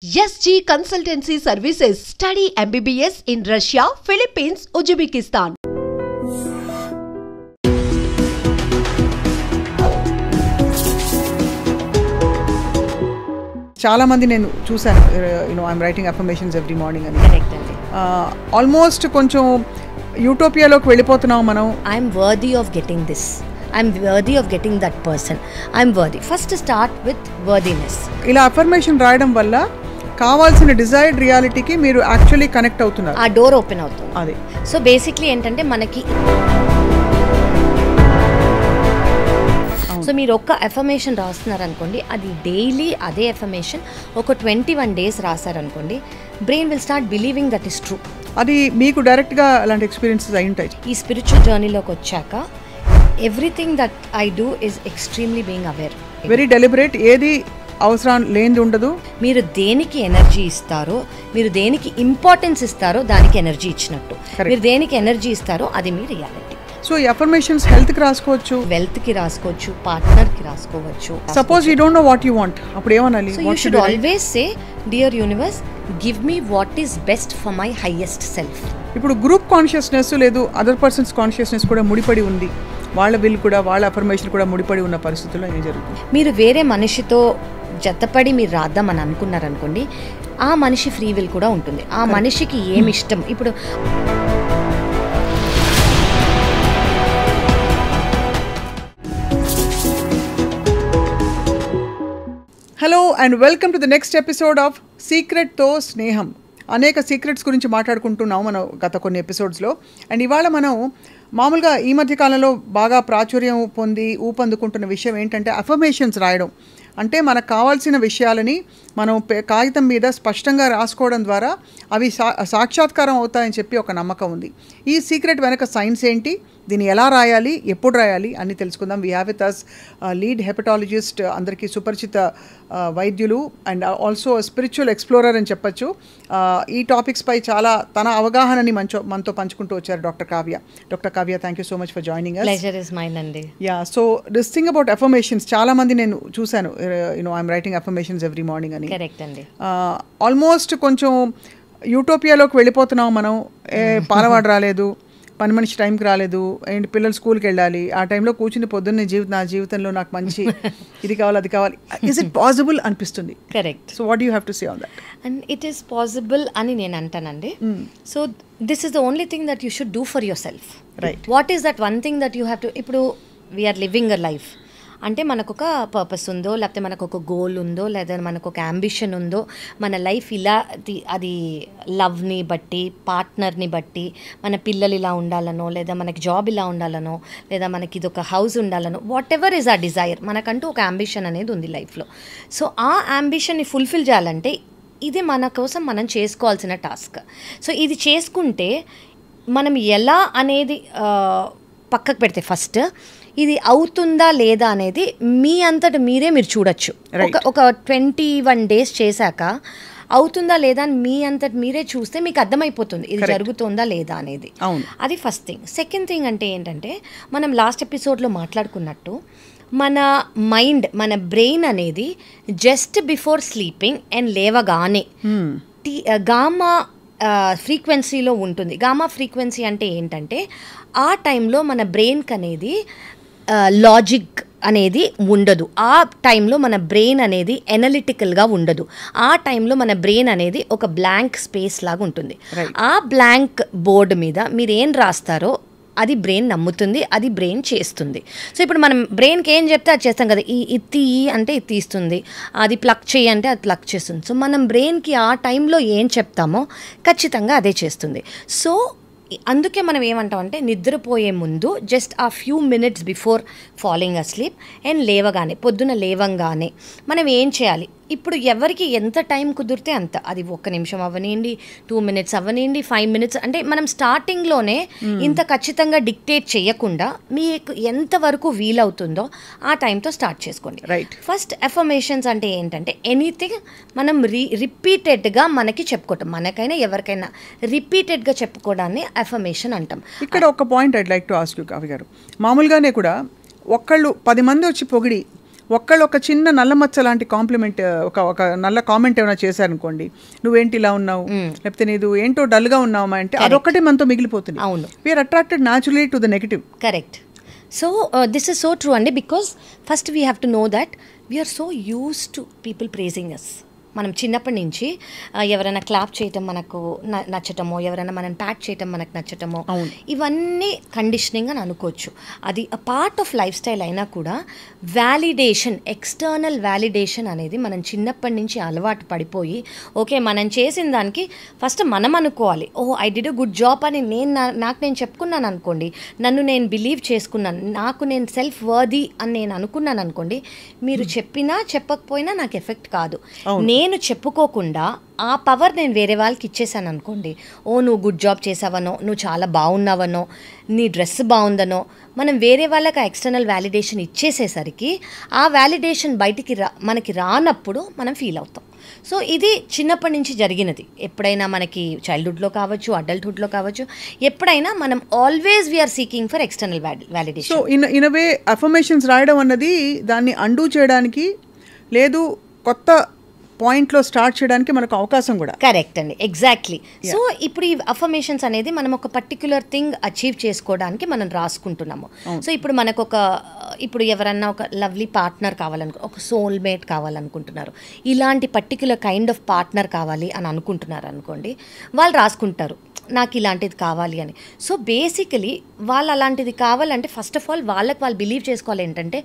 SG Consultancy Services. Study MBBS in Russia, Philippines, Uzbekistan. చాలా మంది నేను చూసాను, I'm writing affirmations every morning అని. కరెక్ట్ అండి. ఆల్మోస్ట్ కొంచెం యూటోపియాలోకి వెళ్ళిపోతున్నాం మనం. I'm worthy of getting this, I'm worthy of getting that person, I'm worthy. First start with worthiness. ఇలా అఫర్మేషన్ రాయడం వల్ల కావాల్సిన డిజైర్డ్ రియాలిటీకి మీరు యాక్చువల్లీ కనెక్ట్ అవుతున్నారు, ఆ డోర్ ఓపెన్ అవుతుంది. అది. సో బేసిక్లీ ఏంటంటే మనకి సో మీరు ఒక్క ఎఫర్మేషన్ రాస్తున్నారనుకోండి, అది డైలీ అదే ఎఫర్మేషన్ ఒక 21 days రాశారనుకోండి, brain will start believing that is true. అది మీకు డైరెక్ట్గా అలాంటి ఎక్స్పీరియన్సెస్ అయి ఉంటాయి. ఈ స్పిరిచువల్ జర్నీలోకి వచ్చాక everything that I do is extremely being aware. Very deliberate, ఏది అవసరం లేనిది ఉండదు. మీరు దేనికి ఎనర్జీ ఇస్తారో, మీరు దేనికి ఇంపార్టెన్స్ ఇస్తారో దానికి ఎనర్జీ ఇచ్చినట్టు. మీరు దేనికి ఎనర్జీ ఇస్తారో అది మీ రియాలిటీ. సో ఈ అఫర్మేషన్స్ హెల్త్కి రాసుకోవచ్చు, వెల్త్కి రాసుకోవచ్చు, పార్ట్నర్కి రాసుకోవచ్చు. Suppose you don't know what you want, అప్పుడు ఏమనాలి? So you should always say, dear universe, give me what is best for my highest self. ఇప్పుడు గ్రూప్ కాన్షియస్నెస్ లేదు, అదర్ పర్సన్స్ కాన్షియస్నెస్ కూడా ముడిపడి ఉంది, వాళ్ళ విల్ కూడా, వాళ్ళ అఫర్మేషన్ కూడా ముడిపడి ఉన్న పరిస్థితుల్లో ఏం జరుగుతుంది? మీరు వేరే మనిషితో జతపడి మీరు రాద్దామని అనుకున్నారనుకోండి, ఆ మనిషి ఫ్రీ విల్ కూడా ఉంటుంది. ఆ మనిషికి ఏమి ఇష్టం. ఇప్పుడు hello and welcome to the next episode of సీక్రెట్తో స్నేహం. అనేక సీక్రెట్స్ గురించి మాట్లాడుకుంటున్నాం మనం గత కొన్ని ఎపిసోడ్స్లో. అండ్ ఇవాళ మనం మామూలుగా ఈ మధ్యకాలంలో బాగా ప్రాచుర్యం పొంది ఊపందుకుంటున్న విషయం ఏంటంటే అఫర్మేషన్స్ రాయడం. అంటే మనకు కావాల్సిన విషయాలని మనం కాగితం మీద స్పష్టంగా రాసుకోవడం ద్వారా అవి సాక్షాత్కారం అవుతాయని చెప్పి ఒక నమ్మకం ఉంది. ఈ సీక్రెట్ వెనక సైన్స్ ఏంటి, దీన్ని ఎలా రాయాలి, ఎప్పుడు రాయాలి అన్నీ తెలుసుకుందాం. We have with us lead hepatologist, అందరికీ సుపరిచిత వైద్యులు అండ్ ఆల్సో స్పిరిచువల్ ఎక్స్ప్లోరర్ అని చెప్పచ్చు. ఈ టాపిక్స్ పై చాలా తన అవగాహనని మనతో పంచుకుంటూ వచ్చారు doctor Kavya. Doctor Kavya, thank you so much for joining us. Pleasure is mine అండి. Yeah, so this thing about affirmations, చాలా మంది నేను చూసాను, I'm writing affirmations every morning అని. కరెక్ట్ అండి. ఆల్మోస్ట్ కొంచెం యూటోపియాలోకి వెళ్ళిపోతున్నాం మనం. పాలవాడు రాలేదు, పని మనిషి టైంకి రాలేదు, ఏంటి పిల్లలు స్కూల్కి వెళ్ళాలి, ఆ టైంలో కూర్చుని పొద్దున్నే నా జీవితంలో నాకు మంచి ఇది కావాలి, అది కావాలి. ఇస్ ఇట్ పాసిబుల్ అనిపిస్తుంది. Correct. So what you have to say on that? And it is possible అని నేను అంటానండి. So this is the only thing that you should do for yourself. Right. What is that one thing that you have to. ఇప్పుడు we're living a life అంటే మనకు ఒక purpose ఉందో, లేకపోతే మనకు ఒక గోల్ ఉందో, లేదా మనకు ఒక అంబిషన్ ఉందో, మన లైఫ్ ఇలా అది లవ్ని బట్టి, పార్ట్నర్ని బట్టి, మన పిల్లలు ఇలా ఉండాలనో, లేదా మనకి జాబ్ ఇలా ఉండాలనో, లేదా మనకి ఇది ఒక హౌస్ ఉండాలనో, వాట్ ఎవర్ ఈజ్ ఆ డిజైర్, మనకంటూ ఒక అంబిషన్ అనేది ఉంది లైఫ్లో. సో ఆ అంబిషన్ని ఫుల్ఫిల్ చేయాలంటే ఇది మన కోసం మనం చేసుకోవాల్సిన టాస్క్. సో ఇది చేసుకుంటే మనం ఎలా అనేది పక్కకు పెడితే ఫస్ట్ ఇది అవుతుందా లేదా అనేది మీ అంతటా మీరు చూడొచ్చు. ఒక 21 days చేశాక అవుతుందా లేదా అని మీ అంతటి మీరే చూస్తే మీకు అర్థమైపోతుంది ఇది జరుగుతుందా లేదా అనేది. అది ఫస్ట్ థింగ్. సెకండ్ థింగ్ అంటే ఏంటంటే, మనం లాస్ట్ ఎపిసోడ్లో మాట్లాడుకున్నట్టు మన మైండ్, మన బ్రెయిన్ అనేది జస్ట్ బిఫోర్ స్లీపింగ్ అండ్ లేవగానే గామా ఫ్రీక్వెన్సీలో ఉంటుంది. గామా ఫ్రీక్వెన్సీ అంటే ఏంటంటే, ఆ టైంలో మన బ్రెయిన్కి అనేది లాజిక్ అనేది ఉండదు. ఆ టైంలో మన బ్రెయిన్ అనేది ఎనలిటికల్గా ఉండదు. ఆ టైంలో మన బ్రెయిన్ అనేది ఒక బ్లాంక్ స్పేస్ లాగా ఉంటుంది. ఆ బ్లాంక్ బోర్డు మీద మీరు ఏం రాస్తారో అది బ్రెయిన్ నమ్ముతుంది, అది బ్రెయిన్ చేస్తుంది. సో ఇప్పుడు మనం బ్రెయిన్కి ఏం చెప్తే అది చేస్తాం కదా. ఇది తీయి అంటే ఇది తీస్తుంది, అది ప్లక్ చేయి అంటే అది ప్లక్ చేస్తుంది. సో మనం బ్రెయిన్కి ఆ టైంలో ఏం చెప్తామో ఖచ్చితంగా అదే చేస్తుంది. సో అందుకే మనం ఏమంటామంటే, నిద్రపోయే ముందు జస్ట్ ఆ few minutes before falling asleep and లేవగానే, పొద్దున లేవంగానే మనం ఏం చేయాలి. ఇప్పుడు ఎవరికి ఎంత టైం కుదిరితే అంత, అది 1 నిమిషం అవ్వనివ్వండి, 2 minutes అవ్వనివ్వండి, 5 minutes, అంటే మనం స్టార్టింగ్లోనే ఇంత ఖచ్చితంగా డిక్టేట్ చేయకుండా మీకు ఎంతవరకు వీలవుతుందో ఆ టైంతో స్టార్ట్ చేసుకోండి. ఫస్ట్ అఫర్మేషన్స్ అంటే ఏంటంటే, ఎనీథింగ్ మనం రిపీటెడ్గా మనకి చెప్పుకోవటం, మనకైనా ఎవరికైనా రిపీటెడ్గా చెప్పుకోవడాన్ని అఫర్మేషన్ అంటాం. ఇక్కడ ఒక point I'd like to ask you Kavya గారు. మామూలుగానే కూడా ఒకళ్ళు 10 మంది వచ్చి పొగిడి ఒక్కళ్ళు ఒక చిన్న నల్ల మచ్చ లాంటి కాంప్లిమెంట్, ఒక నల్ల కామెంట్ ఏమైనా చేశారనుకోండి, నువ్వేంటి ఇలా ఉన్నావు, లేకపోతే నీదు ఏంటో డల్గా ఉన్నావా అంటే అదొక్కటే మనతో మిగిలిపోతుంది. అవును, we're attracted naturally to the negative. Correct. So this is so true అండి, because first we have to know that we're so used to people praising us. మనం చిన్నప్పటి నుంచి ఎవరైనా క్లాప్ చేయటం మనకు నచ్చటమో, ఎవరైనా మనం ప్యాట్ చేయటం మనకు నచ్చటమో, ఇవన్నీ కండిషనింగ్ అని అనుకోవచ్చు. అది a part of life style అయినా కూడా వ్యాలిడేషన్, ఎక్స్టర్నల్ వ్యాలిడేషన్ అనేది మనం చిన్నప్పటి నుంచి అలవాటు పడిపోయి, ఓకే మనం చేసిన దానికి ఫస్ట్ మనం అనుకోవాలి, ఓహో I did a good job అని నాకు నేను చెప్పుకున్నాను అనుకోండి, నన్ను నేను బిలీవ్ చేసుకున్నాను, నాకు నేను సెల్ఫ్ వర్ది అని నేను అనుకున్నాను అనుకోండి, మీరు చెప్పినా చెప్పకపోయినా నాకు ఎఫెక్ట్ కాదు. నేను చెప్పుకోకుండా ఆ పవర్ నేను వేరే వాళ్ళకి ఇచ్చేసాను అనుకోండి, ఓ నువ్వు గుడ్ జాబ్ చేసావనో, నువ్వు చాలా బాగున్నావనో, నీ డ్రెస్ బాగుందనో, మనం వేరే వాళ్ళకి ఆ ఎక్స్టర్నల్ వ్యాలిడేషన్ ఇచ్చేసేసరికి ఆ వ్యాలిడేషన్ బయటికి మనకి రానప్పుడు మనం ఫీల్ అవుతాం. సో ఇది చిన్నప్పటి నుంచి జరిగినది. ఎప్పుడైనా మనకి చైల్డ్హుడ్లో కావచ్చు, అడల్ట్హుడ్లో కావచ్చు, ఎప్పుడైనా మనం always we are seeking for external validation. So in a way affirmations రాయడం అన్నది దాన్ని అండూ చేయడానికి, లేదు కొత్త పాయింట్లో స్టార్ట్ చేయడానికి మనకు అవకాశం కూడా. కరెక్ట్ అండి, ఎగ్జాక్ట్లీ. సో ఇప్పుడు ఈ అఫర్మేషన్స్ అనేది మనం ఒక పర్టిక్యులర్ థింగ్ అచీవ్ చేసుకోవడానికి మనం రాసుకుంటున్నాము. సో ఇప్పుడు మనకు ఇప్పుడు ఎవరన్నా ఒక లవ్లీ పార్ట్నర్ ఒక సోల్మేట్ కావాలనుకుంటున్నారు, ఇలాంటి పర్టిక్యులర్ కైండ్ ఆఫ్ పార్ట్నర్ కావాలి అని అనుకుంటున్నారు అనుకోండి, వాళ్ళు రాసుకుంటారు నాకు ఇలాంటిది కావాలి అని. సో బేసికలీ వాళ్ళు అలాంటిది కావాలంటే ఫస్ట్ ఆఫ్ ఆల్ వాళ్ళు బిలీవ్ చేసుకోవాలి ఏంటంటే,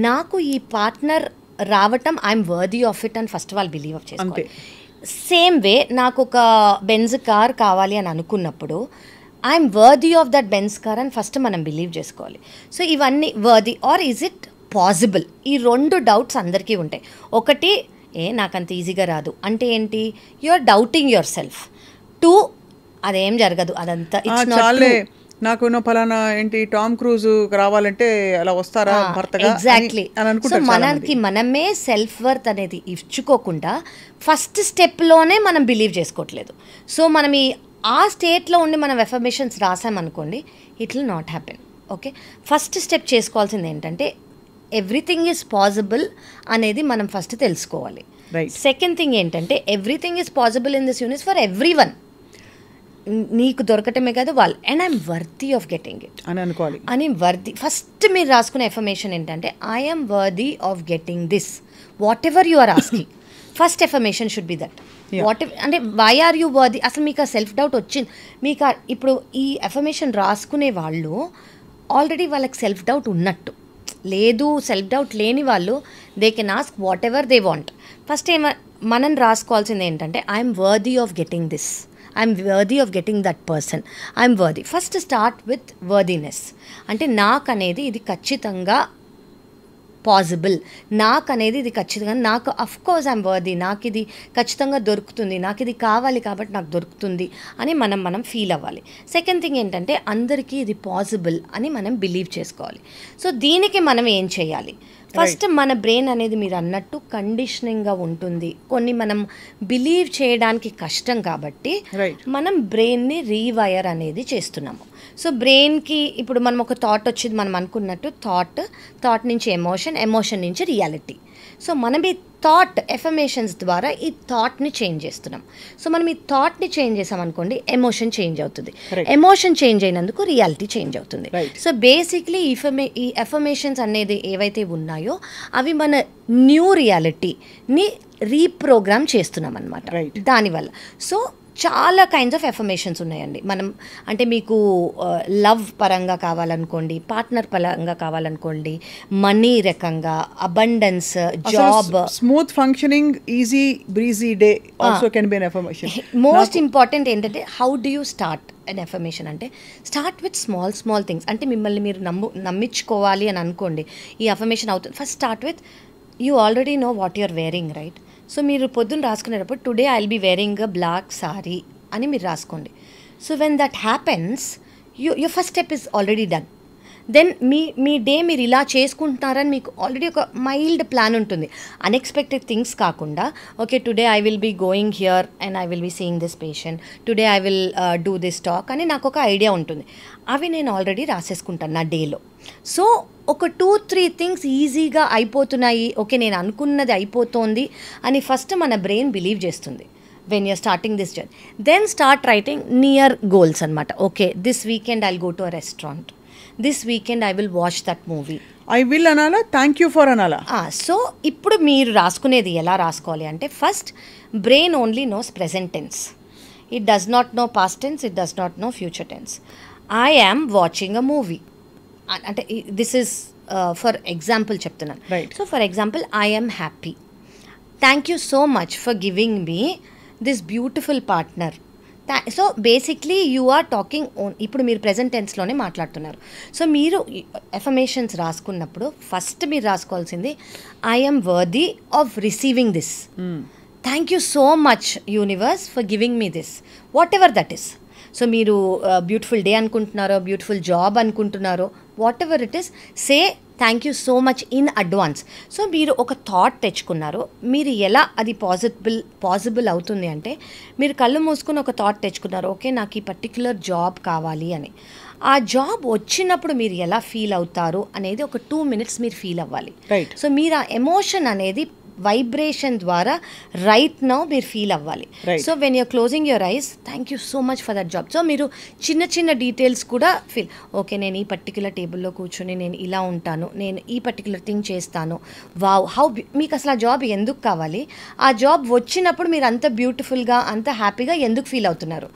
నాకు ఈ పార్ట్నర్ రావటం ఐఎమ్ వర్దీ ఆఫ్ ఇట్ అని ఫస్ట్ వాళ్ళు బిలీవ్ ఆఫ్ చేసుకోవాలి. సేమ్ వే నాకు ఒక బెంజ్ కార్ కావాలి అని అనుకున్నప్పుడు I'm worthy of that Benz car అని ఫస్ట్ మనం బిలీవ్ చేసుకోవాలి. సో ఇవన్నీ worthy or is it possible, ఈ 2 డౌట్స్ అందరికీ ఉంటాయి. ఒకటి, నాకంత ఈజీగా రాదు అంటే ఏంటి, you are doubting your self. 2, అదేం జరగదు, అదంతా ఇట్స్ నాట్ ట్రూ. నాకు ఫలానా ఏంటి టామ్ క్రూజ్ రావాలంటే అలా వస్తారా భర్తగా, ఎగ్జాక్ట్లీ. సో మనకి మనమే సెల్ఫ్ వర్త్ అనేది ఇచ్చుకోకుండా ఫస్ట్ స్టెప్లోనే మనం బిలీవ్ చేసుకోవట్లేదు. సో మనం ఆ స్టేట్లో ఉండి మనం ఎఫర్మేషన్స్ రాసామనుకోండి, it will not happen. Okay, first step చేసుకోవాల్సింది ఏంటంటే ఎవ్రీథింగ్ ఈజ్ పాసిబుల్ అనేది మనం ఫస్ట్ తెలుసుకోవాలి. సెకండ్ థింగ్ ఏంటంటే everything is possible in this universe for everyone. నీకు దొరకటమే కాదు వాళ్ళు, and I'm worthy of getting it అని అనుకోవాలి. అని వర్తీ ఫస్ట్ మీరు రాసుకునే ఎఫర్మేషన్ ఏంటంటే I'm worthy of getting this, whatever you are asking. First affirmation should be that. What అంటే వై ఆర్ యూ వర్దీ, అసలు మీకు ఆ సెల్ఫ్ డౌట్ వచ్చింది మీకు. ఇప్పుడు ఈ ఎఫర్మేషన్ రాసుకునే వాళ్ళు ఆల్రెడీ వాళ్ళకి సెల్ఫ్ డౌట్ ఉన్నట్టు. లేదు, సెల్ఫ్ డౌట్ లేని వాళ్ళు they can ask what ever they want. First మనం రాసుకోవాల్సింది ఏంటంటే I'm worthy of getting this, I'm worthy of getting that person, I'm worthy. First start with worthiness. అంటే నాకు అనేది ఇది ఖచ్చితంగా పాసిబుల్, నాకు అనేది ఇది ఖచ్చితంగా, నాకు అఫ్కోర్స్ ఐఎమ్ వర్దీ, నాకు ఇది ఖచ్చితంగా దొరుకుతుంది, నాకు ఇది కావాలి కాబట్టి నాకు దొరుకుతుంది అని మనం ఫీల్ అవ్వాలి. సెకండ్ థింగ్ ఏంటంటే అందరికీ ఇది పాసిబుల్ అని మనం బిలీవ్ చేసుకోవాలి. సో దీనికి మనం ఏం చేయాలి, ఫస్ట్ మన బ్రెయిన్ అనేది మీరు అన్నట్టు కండిషనింగ్గా ఉంటుంది. కొన్ని మనం బిలీవ్ చేయడానికి కష్టం కాబట్టి మనం బ్రెయిన్ని రీవైర్ అనేది చేస్తున్నాము. సో బ్రెయిన్కి ఇప్పుడు మనం ఒక థాట్ వచ్చింది, మనం అనుకున్నట్టు థాట్ నుంచి ఎమోషన్ నుంచి రియాలిటీ. సో మనం ఈ థాట్ ఎఫర్మేషన్స్ ద్వారా ఈ థాట్ని చేంజ్ చేస్తున్నాం. సో మనం ఈ థాట్ని చేంజ్ చేసామనుకోండి, ఎమోషన్ చేంజ్ అవుతుంది, ఎమోషన్ చేంజ్ అయినందుకు రియాలిటీ చేంజ్ అవుతుంది. సో బేసిక్లీ ఈ ఎఫర్మేషన్స్ అనేది ఏవైతే ఉన్నాయో అవి మన న్యూ రియాలిటీని రీప్రోగ్రామ్ చేస్తున్నాం అన్నమాట దానివల్ల. సో చాలా కైండ్స్ ఆఫ్ ఎఫర్మేషన్స్ ఉన్నాయండి. మనం అంటే మీకు లవ్ పరంగా కావాలనుకోండి, పార్ట్నర్ పరంగా కావాలనుకోండి, మనీ రకంగా, abundance, job, smooth functioning, easy breezy day also can be an affirmation. Most important ఏంటంటే how do you start an affirmation అంటే స్టార్ట్ విత్ స్మాల్ థింగ్స్. అంటే మిమ్మల్ని మీరు నమ్మించుకోవాలి అని అనుకోండి, ఈ ఎఫర్మేషన్ అవుతుంది. First start with you already know what you're wearing, right? So మీరు పొద్దున్న రాసుకునేటప్పుడు today I will be wearing a black sari అని మీరు రాసుకోండి. So when that happens your first step is already done. Then మీ డే మీరు ఇలా చేసుకుంటున్నారని మీకు ఆల్రెడీ ఒక మైల్డ్ ప్లాన్ ఉంటుంది. అన్ఎక్స్పెక్టెడ్ థింగ్స్ కాకుండా okay today I will be going here and I will be seeing this patient, today I will do this talk అని నాకు ఒక ఐడియా ఉంటుంది. అవి నేను ఆల్రెడీ రాసేసుకుంటాను నా డేలో. సో ఒక 2-3 థింగ్స్ ఈజీగా అయిపోతున్నాయి, ఓకే నేను అనుకున్నది అయిపోతుంది అని ఫస్ట్ మన బ్రెయిన్ బిలీవ్ చేస్తుంది when you're starting this journey. Then start writing near goals అనమాట. Okay this weekend I will go to a restaurant, this weekend I will watch that movie. I will అనాలా, thank you for అనాలా? So ఇప్పుడు మీరు రాసుకునేది ఎలా రాసుకోవాలి అంటే first brain only knows present tense, it does not know past tense, it does not know future tense. I am watching a movie అంటే this is for example చెప్తున్నాను. So for example I am happy, thank you so much for giving me this beautiful partner. So basically you are talking own, ఇప్పుడు మీరు present టెన్స్లోనే మాట్లాడుతున్నారు. So మీరు affirmations రాసుకున్నప్పుడు first మీరు రాసుకోవాల్సింది I am worthy of receiving this, thank you so much universe for giving me this, whatever that is. So మీరు beautiful day అనుకుంటున్నారో, beautiful job అనుకుంటున్నారో, whatever it is, say thank you so much in advance. So మీరు ఒక thought తెచ్చుకున్నారు, మీరు ఎలా అది possible అవుతుంది అంటే మీరు కళ్ళు మూసుకుని ఒక థాట్ తెచ్చుకున్నారు, ఓకే నాకు ఈ పర్టిక్యులర్ జాబ్ కావాలి అని. ఆ జాబ్ వచ్చినప్పుడు మీరు ఎలా ఫీల్ అవుతారు అనేది ఒక 2 minutes మీరు ఫీల్ అవ్వాలి. సో మీరు ఆ ఎమోషన్ అనేది వైబ్రేషన్ ద్వారా రైట్ నౌ మీరు ఫీల్ అవ్వాలి. So when you're closing your eyes, thank you so much for that job. సో మీరు చిన్న చిన్న డీటెయిల్స్ కూడా ఫీల్, ఓకే నేను ఈ పర్టికులర్ టేబుల్లో కూర్చొని నేను ఇలా ఉంటాను, నేను ఈ పర్టికులర్ థింగ్ చేస్తాను, వావ్ హౌ. మీకు అసలు ఆ జాబ్ ఎందుకు కావాలి, ఆ జాబ్ వచ్చినప్పుడు మీరు అంత బ్యూటిఫుల్గా అంత హ్యాపీగా ఎందుకు ఫీల్ అవుతున్నారు,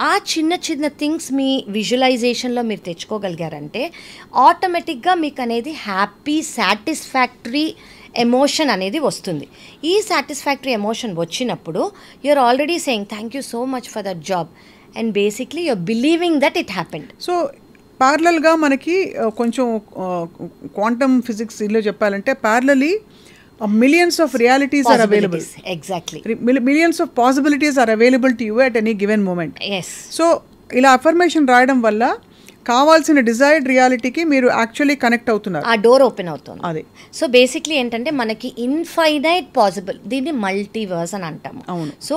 ఆ చిన్న చిన్న థింగ్స్ మీ విజువలైజేషన్లో మీరు తెచ్చుకోగలిగారంటే ఆటోమేటిక్గా మీకు అనేది హ్యాపీ సాటిస్ఫాక్టరీ ఎమోషన్ అనేది వస్తుంది. ఈ సాటిస్ఫాక్టరీ ఎమోషన్ వచ్చినప్పుడు you're already saying thank you so much for that job and basically you're believing that it happened. So ప్యారలల్గా మనకి కొంచెం క్వాంటమ్ ఫిజిక్స్ ఇలా చెప్పాలంటే parallelly millions of realities are available. Exactly, millions of possibilities are available to you at any given moment. So ఇలా affirmation రాయడం వల్ల కావాల్సిన desired రియాలిటీకి మీరు యాక్చువల్లీ కనెక్ట్ అవుతున్నారు, ఆ డోర్ ఓపెన్ అవుతుంది. అది సో బేసిక్లీ ఏంటంటే మనకి ఇన్ఫైనైట్ పాసిబుల్, దీన్ని మల్టీవర్స్ అని అంటాము. అవును. సో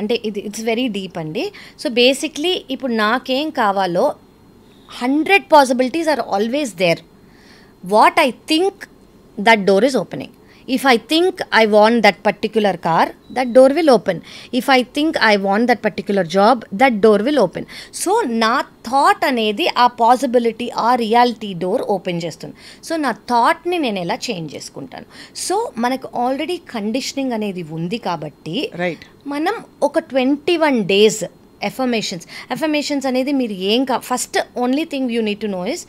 అంటే ఇట్స్ వెరీ డీప్ అండి. సో బేసిక్లీ ఇప్పుడు నాకేం కావాలో 100 possibilities are always there. What I think that door is opening. If I think I want that particular car, that door will open. If I think I want that particular job, that door will open. So నా thought అనేది ఆ possibility, ఆ reality door open చేస్తుంది. So నా థాట్ని నేను ఎలా change చేసుకుంటాను. So మనకు ఆల్రెడీ కండిషనింగ్ అనేది ఉంది కాబట్టి మనం ఒక 21 days ఎఫర్మేషన్స్ అనేది మీరు ఏం first only thing you need to know is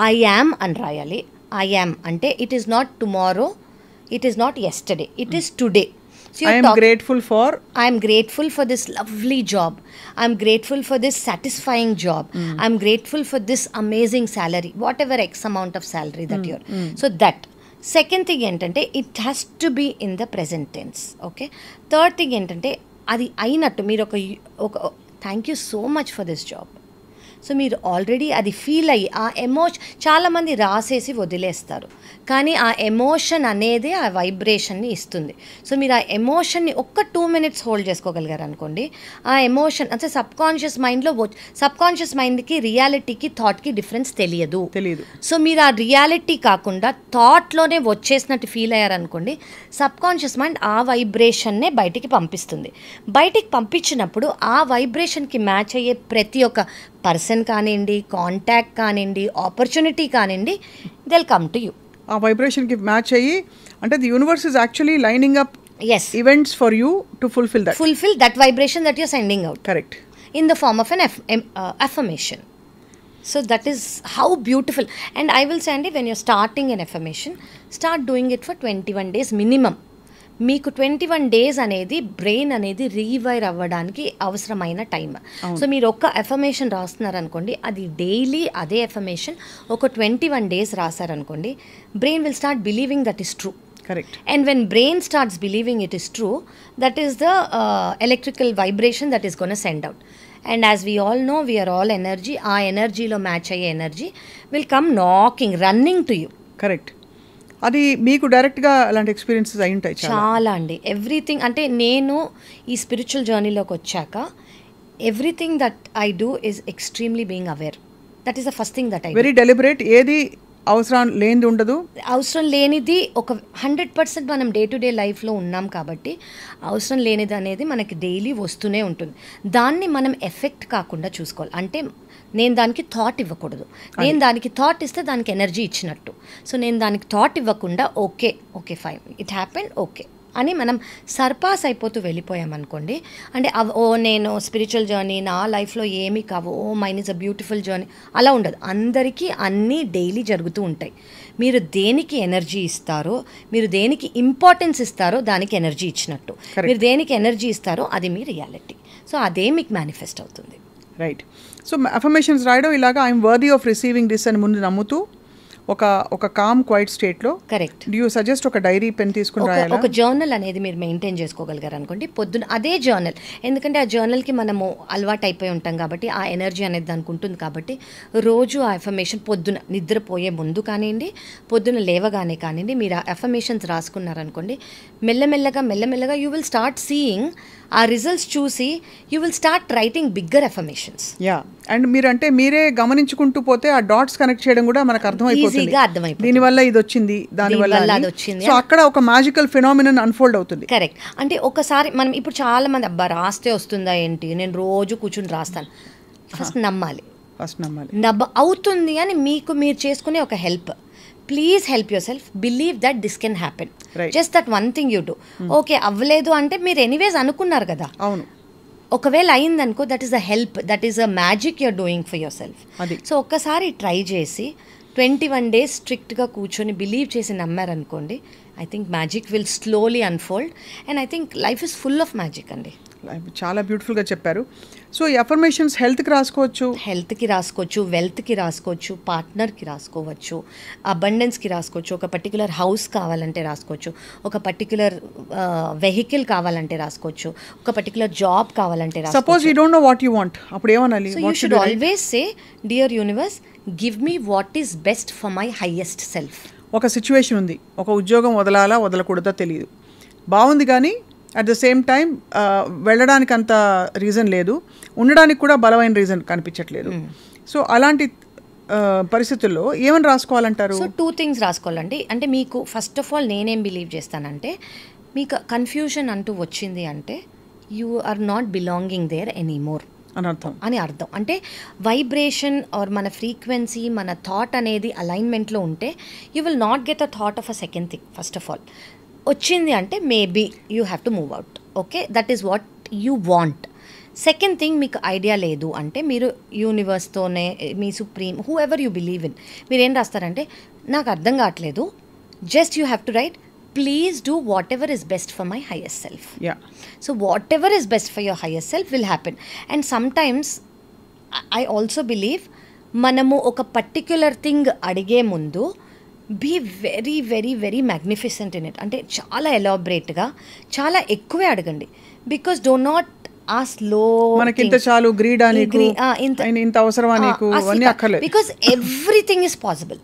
I am అని రాయాలి. ఐ యామ్ అంటే it is not tomorrow, it is not yesterday, it is today. So I am grateful for this lovely job, I am grateful for this satisfying job, I am grateful for this amazing salary, whatever x amount of salary that you're. So that second thing entante it has to be in the present tense. Okay, third thing entante adi ainattu meer oka thank you so much for this job. So మీరు already అది feel అయ్యి ఆ emotion, చాలామంది రాసేసి వదిలేస్తారు, కానీ ఆ emotion అనేది ఆ వైబ్రేషన్ని ఇస్తుంది. సో మీరు ఆ ఎమోషన్ని ఒక్క 2 minutes హోల్డ్ చేసుకోగలిగారు అనుకోండి, ఆ ఎమోషన్ అంటే సబ్ కాన్షియస్ మైండ్కి రియాలిటీకి థాట్కి డిఫరెన్స్ తెలియదు. సో మీరు ఆ రియాలిటీ కాకుండా థాట్లోనే వచ్చేసినట్టు ఫీల్ అయ్యారనుకోండి, సబ్ కాన్షియస్ మైండ్ ఆ వైబ్రేషన్నే బయటికి పంపిస్తుంది. బయటికి పంపించినప్పుడు ఆ వైబ్రేషన్కి మ్యాచ్ అయ్యే ప్రతి ఒక్క పర్సన్ కానివ్వండి, కాంటాక్ట్ కానివ్వండి, ఆపర్చునిటీ కానివ్వండి, దిల్ కమ్ టు యూ. ఆ వైబ్రేషన్కి మ్యాచ్ అయ్యి అంటే the universe is actually lining up events for you to fulfill that vibration that you're sending out. Correct. In the form of an affirmation. So that is how beautiful. And I will say, Andy, when you're starting an affirmation, start doing it for 21 days minimum. మీకు 21 days అనేది brain అనేది rewire అవ్వడానికి అవసరమైన time. So మీరు ఒక్క affirmation రాస్తున్నారనుకోండి, అది daily అదే affirmation ఒక 21 days రాశారనుకోండి, brain will start believing that is true. Correct. And when brain starts believing it is true, that is the electrical vibration that is going to send out. And as we all know we are all energy. ఆ ఎనర్జీలో match అయ్యే energy will come knocking, running to you. Correct. అది మీకు డైరెక్ట్గా అలాంటి experiences అయి ఉంటాయి చాలా అండి. ఎవ్రీథింగ్ అంటే నేను ఈ స్పిరిచువల్ జర్నీలోకి వచ్చాక everything that I do is extremely being aware. That is the first thing that I very deliberate. ఏది అవసరం లేనిది ఉండదు, అవసరం లేనిది ఒక 100% మనం డే టు డే లైఫ్లో ఉన్నాం కాబట్టి అవసరం లేనిది అనేది మనకి డైలీ వస్తూనే ఉంటుంది. దాన్ని మనం ఎఫెక్ట్ కాకుండా చూసుకోవాలి. అంటే నేను దానికి థాట్ ఇవ్వకూడదు. నేను దానికి థాట్ ఇస్తే దానికి ఎనర్జీ ఇచ్చినట్టు. సో నేను దానికి థాట్ ఇవ్వకుండా okay okay fine it happen okay అని మనం సర్పాస్ అయిపోతూ వెళ్ళిపోయామనుకోండి. అంటే ఓ నేను స్పిరిచువల్ జర్నీ నా లైఫ్లో ఏమీ కావు, oh mine is a beautiful journey, అలా ఉండదు. అందరికీ అన్నీ డైలీ జరుగుతూ ఉంటాయి. మీరు దేనికి ఎనర్జీ ఇస్తారో, మీరు దేనికి ఇంపార్టెన్స్ ఇస్తారో దానికి ఎనర్జీ ఇచ్చినట్టు. మీరు దేనికి ఎనర్జీ ఇస్తారో అది మీ రియాలిటీ. సో అదే మీకు మేనిఫెస్ట్ అవుతుంది. రైట్. సో అఫర్మేషన్స్ రాయడం ఇలాగా I'm worthy of receiving this అని ముందు నమ్ముతూ ఒక కామ్ క్వైట్ స్టేట్లో. కరెక్ట్. డూ యూ సజెస్ట్ ఒక డైరీ పెన్ తీసుకుని రాయాలా? ఒక జర్నల్ అనేది మీరు మెయింటైన్ చేసుకోగలిగారు అనుకోండి, పొద్దున అదే జర్నల్. ఎందుకంటే ఆ జర్నల్కి మనము అలవాటు అయిపోయి ఉంటాం కాబట్టి ఆ ఎనర్జీ అనేది దానికి ఉంటుంది కాబట్టి రోజు ఆ అఫర్మేషన్ పొద్దున నిద్రపోయే ముందు కానివ్వండి, పొద్దున లేవగానే కానివ్వండి, మీరు ఆ అఫర్మేషన్స్ రాసుకున్నారనుకోండి, మెల్లమెల్లగా యూ విల్ స్టార్ట్ సీయింగ్ ఆ రిజల్ట్స్ చూసి you will start writing bigger affirmations. Yeah. And మీరే గమనించుకుంటూ పోతే ఆ డాట్స్ కనెక్ట్ చేయడం కూడా మనకు అర్థమైపోతుంది. దీనివల్ల ఇది వచ్చింది, దానివల్ల అది వచ్చింది. సో అక్కడ ఒక మ్యాజికల్ ఫినామినన్ అన్ఫోల్డ్ అవుతుంది. కరెక్ట్. అంటే ఒకసారి మనం ఇప్పుడు చాలా మంది అబ్బా రాస్తే వస్తుందా ఏంటి, నేను రోజు కూర్చుని రాస్తాను. ఫస్ట్ నమ్మాలి. అవుతుంది అని మీకు మీరు చేసుకునే ఒక help. Please help yourself, believe that this can happen. Just that one thing you do. Okay అవ్వలేదు అంటే మీరు ఎనీవేస్ అనుకున్నారు కదా. అవును. ఒకవేళ అయిందనుకో that is a help, that is a magic you're doing for yourself. So ఒక్కసారి try చేసి 21 days స్ట్రిక్ట్గా కూర్చొని బిలీవ్ చేసి నమ్మారనుకోండి, I think magic will slowly unfold. And I think life is full of magic అండి. చాలా బ్యూటిఫుల్గా చెప్పారు. సో ఈ అఫర్మేషన్స్ హెల్త్కి రాసుకోవచ్చు, వెల్త్కి రాసుకోవచ్చు, పార్ట్నర్కి రాసుకోవచ్చు, అబండెన్స్కి రాసుకోవచ్చు, ఒక పర్టికులర్ హౌస్ కావాలంటే రాసుకోవచ్చు, ఒక పర్టికులర్ వెహికల్ కావాలంటే రాసుకోవచ్చు, ఒక పర్టికులర్ జాబ్ కావాలంటే రాసుకోవచ్చు. Suppose you don't know what you want, అప్పుడు ఏమనాలి? So you should always say dear universe give me what is best for my highest self. ఒక సిచ్యువేషన్ ఉంది, ఒక ఉద్యోగం వదలాలా వదలకూడదో తెలియదు, బాగుంది కానీ అట్ ద సేమ్ టైం వెళ్ళడానికి అంత రీజన్ లేదు, ఉండడానికి కూడా బలమైన రీజన్ కనిపించట్లేదు. సో అలాంటి పరిస్థితుల్లో ఏమని రాసుకోవాలంటారు? సో 2 things రాసుకోవాలండి. అంటే మీకు ఫస్ట్ ఆఫ్ ఆల్ నేనేం బిలీవ్ చేస్తానంటే, మీకు కన్ఫ్యూజన్ అంటూ వచ్చింది అంటే you are not belonging there anymore అని అర్థం. అంటే వైబ్రేషన్ ఆర్ మన ఫ్రీక్వెన్సీ, మన థాట్ అనేది అలైన్మెంట్లో ఉంటే you will not get a thought of a second thing. First of all వచ్చింది అంటే maybe you have to move out. Okay, that is what you want. Second thing, మీకు idea లేదు అంటే మీరు యూనివర్స్తోనే, మీ supreme, who ever you believe in, మీరు ఏం రాస్తారంటే నాకు అర్థం కావట్లేదు, just you have to write please do what ever is best for my highest self. So what ever is best for your highest self will happen. And sometimes I also believe మనము ఒక particular thing అడిగే ముందు be very very very magnificent in it. అంటే చాలా ఎలాబరేట్గా, చాలా ఎక్కువే అడగండి. Because do not ask లో మనకింత చాలు, గ్రీడ్ అని ఇంత అవసరమా నీకు అన్నీ అక్కర్లేదు. Because everything is possible,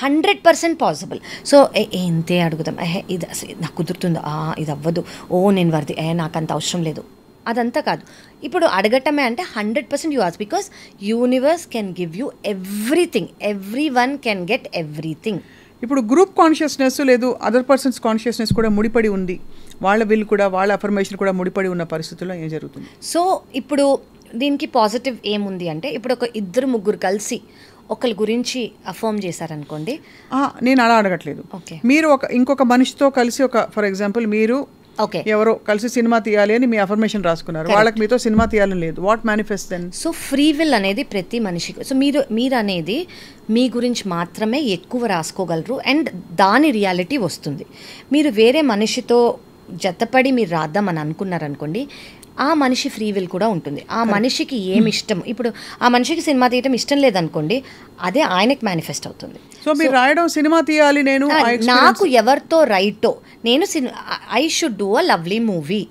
100% possible. So ఇంతే అడుగుతాం, ఇది నాకు కుదురుతుందో, ఇది అవ్వదు, నేను వర్ది, నాకు అంత అవసరం లేదు, అదంతా కాదు. ఇప్పుడు అడగటమే అంటే 100% you ask, because universe can give you everything, every one can get everything. ఇప్పుడు గ్రూప్ కాన్షియస్నెస్ లేదు, అదర్ పర్సన్స్ కాన్షియస్నెస్ కూడా ముడిపడి ఉంది, వాళ్ళ విల్ కూడా, వాళ్ళ అఫర్మేషన్ కూడా ముడిపడి ఉన్న పరిస్థితుల్లో ఏం జరుగుతుంది? సో ఇప్పుడు దీనికి పాజిటివ్ ఏముంది అంటే, ఇప్పుడు ఒక 2-3 కలిసి ఒకరి గురించి అఫర్మ్ చేశారనుకోండి. నేను అలా అడగట్లేదు. మీరు ఇంకొక మనిషితో కలిసి, ఫర్ ఎగ్జాంపుల్ మీరు ఎవరో కలిసి సినిమా తీయాలి అని మీ అఫర్మేషన్ రాసుకున్నారు, వాళ్ళకి మీతో సినిమా తీయాలని లేదు, what manifest then? So free will అనేది ప్రతి మనిషికి. సో మీరు అనేది మీ గురించి మాత్రమే ఎక్కువ రాసుకోగలరు అండ్ దాని రియాలిటీ వస్తుంది. మీరు వేరే మనిషితో జతపడి మీరు రాద్దామని అనుకున్నారనుకోండి, ఆ మనిషి ఫ్రీ విల్ కూడా ఉంటుంది. ఆ మనిషికి ఏమి ఇష్టం, ఇప్పుడు ఆ మనిషికి సినిమా తీయటం ఇష్టం లేదనుకోండి, అదే ఆయనకి మేనిఫెస్ట్ అవుతుంది. సో మీరు రాయడం సినిమా తీయాలి, నాకు ఎవరితో రైటో, నేను I should do a lovely movie,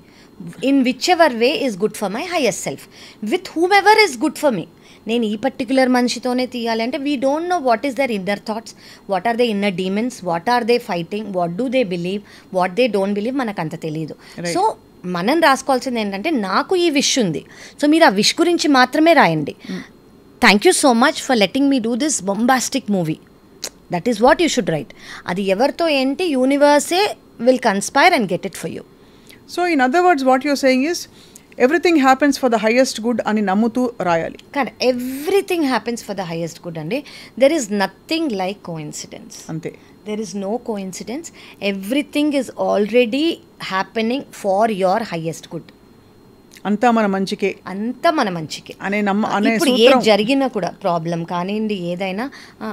in which ever way is good for my highest self with whom ever is good for me. నేను ఈ పర్టికులర్ మనిషితోనే తీయాలి అంటే we don't know what is their inner thoughts, what are they inner demons, what are they fighting, what do they believe, what they don't believe, మనకు అంత తెలియదు. So మనం రాసుకోవాల్సింది ఏంటంటే నాకు ఈ విష్ ఉంది, సో మీరు ఆ విష్ గురించి మాత్రమే రాయండి. Thank you so much for letting me do this bombastic movie, that is what you should write. అది ఎవరితో ఏంటి యూనివర్సే will conspire and get it for you. So in other words what you're saying is everything happens for the highest good అని నమ్ముతూ రాయాలి. కానీ everything happens for the highest good అండి. There is nothing like coincidence. అంతే. There is no coincidence. Everything is already happening for your highest good. అంతా మన మంచికే, అంతా మన మంచికే అనే ఇప్పుడు ఏది జరిగినా కూడా ప్రాబ్లం కానివ్వండి ఏదైనా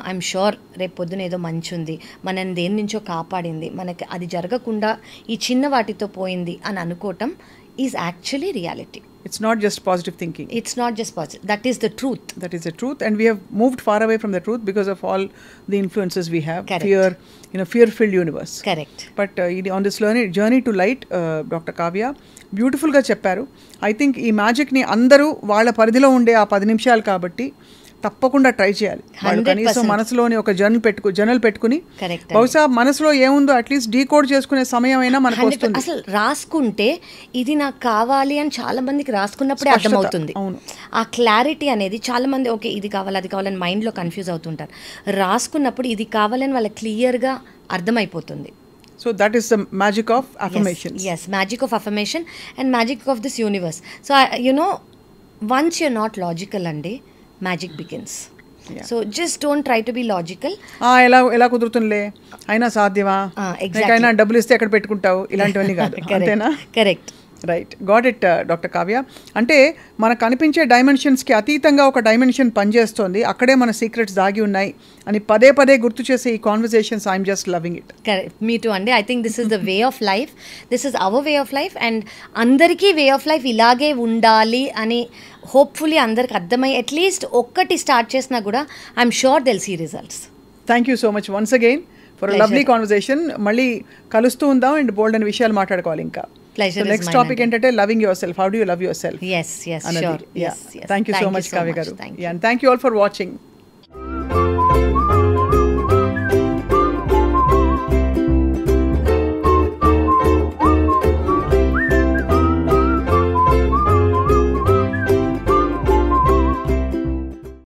ఐఎమ్ షూర్ రేపు పొద్దున ఏదో మంచి ఉంది, మనని దేని నుంచో కాపాడింది, మనకి అది జరగకుండా ఈ చిన్న వాటితో పోయింది అని అనుకోవటం is actually reality. It's not just positive thinking. It's not just positive. That is the truth. That is the truth. And we have moved far away from the truth because of all the influences we have. Correct. Fear, fear-filled universe. Correct. But on this journey to light, Dr. Kavya, beautifulగా చెప్పారు. I think ఈ మ్యాజిక్ని అందరూ వాళ్ళ పరిధిలో ఉండే ఆ 10 నిమిషాలు కాబట్టి తప్పకుండా ట్రై చేయాలి. వాళ్ళు కనీసం మనసులోని ఒక జర్నల్ పెట్టుకుని బహుశా మనసులో ఏముందో అట్లీస్ట్ డీకోడ్ చేసుకునే సమయం అయినా మనకు వస్తుంది. అసలు రాసుకుంటే ఇది నాకు కావాలి అని చాలా మందికి రాసుకున్నప్పుడే అర్థమవుతుంది. ఆ క్లారిటీ అనేది చాలా మంది ఓకే ఇది కావాలి అది కావాలని మైండ్లో కన్ఫ్యూజ్ అవుతుంటారు. రాసుకున్నప్పుడు ఇది కావాలని వాళ్ళకి క్లియర్గా అర్థమైపోతుంది. So that is the magic of affirmations. Yes, magic of affirmation and magic of this universe. So once you're not logical andi, magic begins. Yeah. So just don't try to be logical. ఎలా కుదురుతుందిలే, అయినా సాధ్యమా, అయినా డబ్బులు ఇస్తే ఎక్కడ పెట్టుకుంటావు, ఇలాంటివన్నీ కాదు. అంతేనా? Correct. Right, got it doctor Kavya. అంటే మనకు కనిపించే డైమెన్షన్స్కి అతీతంగా ఒక డైమెన్షన్ పనిచేస్తోంది, అక్కడే మన సీక్రెట్స్ దాగి ఉన్నాయి అని పదే పదే గుర్తు చేసే ఈ conversations I'm just loving it. Correct, me too అండి. I think this is the way of life, this is our way of life and అందరికీ వే ఆఫ్ లైఫ్ ఇలాగే ఉండాలి అని హోప్ఫుల్లీ అందరికి అర్థమై అట్లీస్ట్ ఒక్కటి స్టార్ట్ చేసినా కూడా I'm sure they'll see results. Thank you so much once again for lovely conversation. మళ్ళీ కలుస్తూ ఉందాం అండ్ బోల్డ్ అనే విషయాలు మాట్లాడుకోవాలి ఇంకా. Pleasure. So next topic ఏంటంటే loving your self. How do you love your self? Yes, sure. Yes. Thank you so much, Kavya garu. And thank you all for watching.